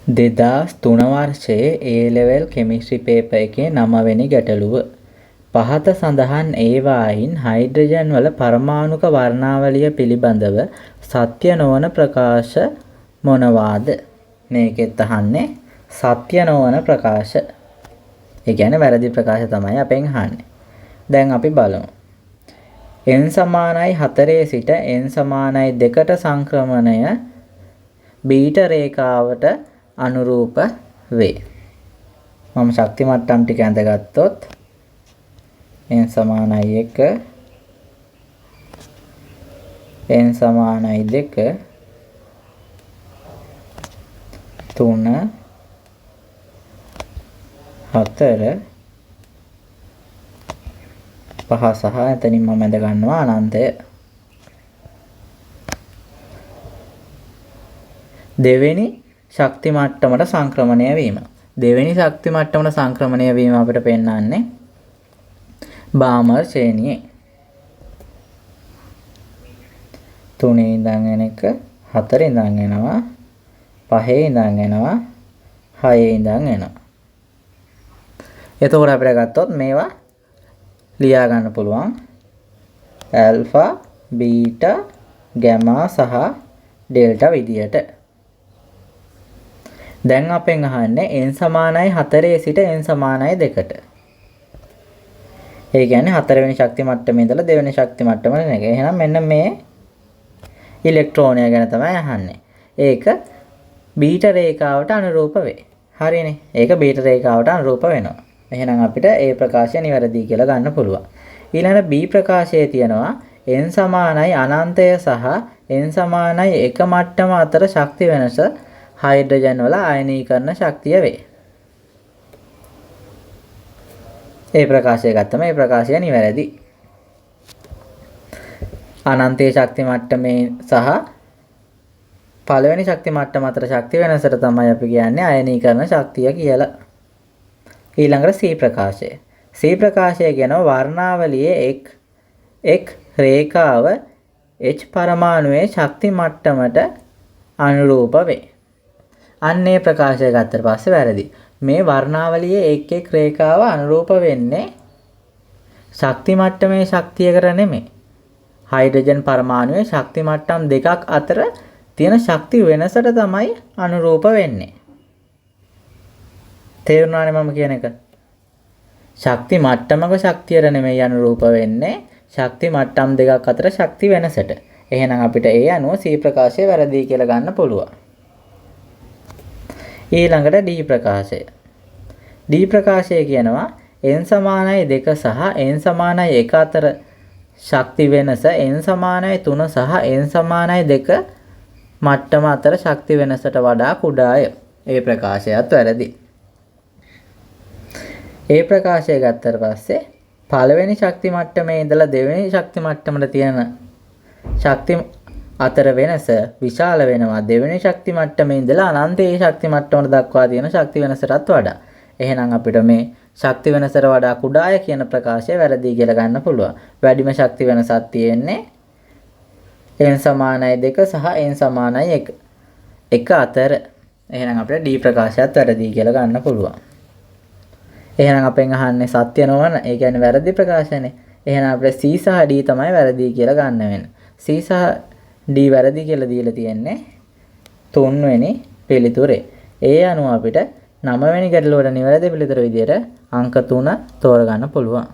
2003 වර්ෂයේ A-level chemistry paper එකේ 9 වෙනි ගැටලුව. පහත සඳහන් ඒවායින් හයිඩ්‍රජන් වල පරමාණුක වර්ණාවලිය පිළිබඳව සත්‍ය නොවන ප්‍රකාශ මොනවාද? මේකෙත් අහන්නේ සත්‍ය නොවන ප්‍රකාශ. ඒ කියන්නේ වැරදි ප්‍රකාශ තමයි අපෙන් අහන්නේ. දැන් අපි බලමු. n සමානයි 4 සිට n සමානයි 2ට සංක්‍රමණය බීට රේඛාවට අනුරූප වේ. මම ශක්ති මට්ටම් ටික ඇඳගත්තොත් n සමානයි 1 n සමානයි 2 3 4 5 සහ එතනින් මම ඇඳ ගන්නවා අනන්තය. දෙවෙනි ශක්ති මට්ටමට සංක්‍රමණය වීම. දෙවෙනි ශක්ති මට්ටමට සංක්‍රමණය වීම අපිට පෙන්වන්නේ බාමර් ශ්‍රේණියේ 3 ඉඳන් එන එක 4 ඉඳන් එනවා 5 ඉඳන් එනවා 6 ඉඳන් එනවා. එතකොට අපිට ගත්තොත් මේවා ලියා ගන්න පුළුවන් ඇල්ෆා බීටා ගැමා සහ ඩෙල්ටා විදියට. දැන් අපෙන් අහන්නේ n සමානයි 4 සිට n සමානයි 2ට. ඒ කියන්නේ 4 වෙනි ශක්ති මට්ටමේ ඉඳලා 2 වෙනි ශක්ති මට්ටමට නැග. එහෙනම් මෙන්න මේ ඉලෙක්ට්‍රෝනය ගැන තමයි අහන්නේ. ඒක බීටා රේඛාවට අනුරූප වේ. හරිනේ. ඒක බීටා රේඛාවට අනුරූප වෙනවා. එහෙනම් අපිට A ප්‍රකාශය නිවැරදි කියලා ගන්න පුළුවන්. ඊළඟ B ප්‍රකාශයේ තියෙනවා n සමානයි අනන්තය සහ n සමානයි 1 මට්ටම අතර ශක්ති වෙනස හයිඩ්‍රජන් වල අයනීකරණ ශක්තිය වේ. ඒ ප්‍රකාශය ගත්තම ඒ ප්‍රකාශය නිවැරදි. අනන්තයේ ශක්ති මට්ටමේ සහ පළවෙනි ශක්ති මට්ටම අතර ශක්ති වෙනසට තමයි අපි කියන්නේ අයනීකරණ ශක්තිය කියලා. ඊළඟට C ප්‍රකාශය. C ප්‍රකාශය කියනවා වර්ණාවලියේ එක් රේඛාව H පරමාණුවේ ශක්ති මට්ටමට අනුරූප වේ. අන්නේ ප්‍රකාශය ගත්තට පස්සේ වැරදි. මේ වර්ණාවලියේ එක් රේඛාව අනුරූප වෙන්නේ ශක්ති මට්ටමේ ශක්තියකට නෙමෙයි. හයිඩ්‍රජන් පරමාණුවේ ශක්ති මට්ටම් දෙකක් අතර තියෙන ශක්ති වෙනසට තමයි අනුරූප වෙන්නේ. තේරුණානේ මම කියන එක? ශක්ති මට්ටමක ශක්තියට නෙමෙයි අනුරූප වෙන්නේ ශක්ති මට්ටම් දෙකක් අතර ශක්ති වෙනසට. එහෙනම් අපිට ඒ අනුව C ප්‍රකාශය වැරදි කියලා ගන්න පුළුවන්. ඊළඟට D ප්‍රකාශය. D ප්‍රකාශය කියනවා n සමානයි 2 සහ n සමානයි 1 අතර ශක්ති වෙනස n සමානයි 3 සහ n සමානයි 2 මට්ටම අතර ශක්ති වෙනසට වඩා කුඩාය. ඒ ප්‍රකාශයත් වැරදි. ඒ ප්‍රකාශය ගත්තට පස්සේ පළවෙනි ශක්ති මට්ටමේ ඉඳලා දෙවෙනි ශක්ති මට්ටමට තියෙන ශක්ති අතර වෙනස විශාල වෙනවා දෙවෙනි ශක්ති මට්ටමේ ඉඳලා අනන්තයේ ශක්ති මට්ටමට දක්වා තියෙන ශක්ති වෙනසටත් වඩා. එහෙනම් අපිට මේ ශක්ති වෙනසට වඩා කුඩාය කියන ප්‍රකාශය වැරදි කියලා ගන්න පුළුවන්. වැඩිම ශක්ති වෙනසක් තියෙන්නේ n සමානයි 2 සහ n සමානයි 1 අතර. එහෙනම් අපිට D ප්‍රකාශයත් වැරදි කියලා ගන්න පුළුවන්. එහෙනම් අපෙන් අහන්නේ සත්‍ය නොවන, ඒ කියන්නේ වැරදි ප්‍රකාශනේ. එහෙනම් අපිට C සහ D තමයි වැරදි කියලා ගන්න වෙන්නේ. C සහ D වැරදි කියලා දීලා තියෙන්නේ 3 වෙනි පිළිතුරේ. ඒ අනුව අපිට 9 වෙනි ගැටලුවට නිවැරදි පිළිතුර විදියට අංක 3 තෝරගන්න පුළුවන්.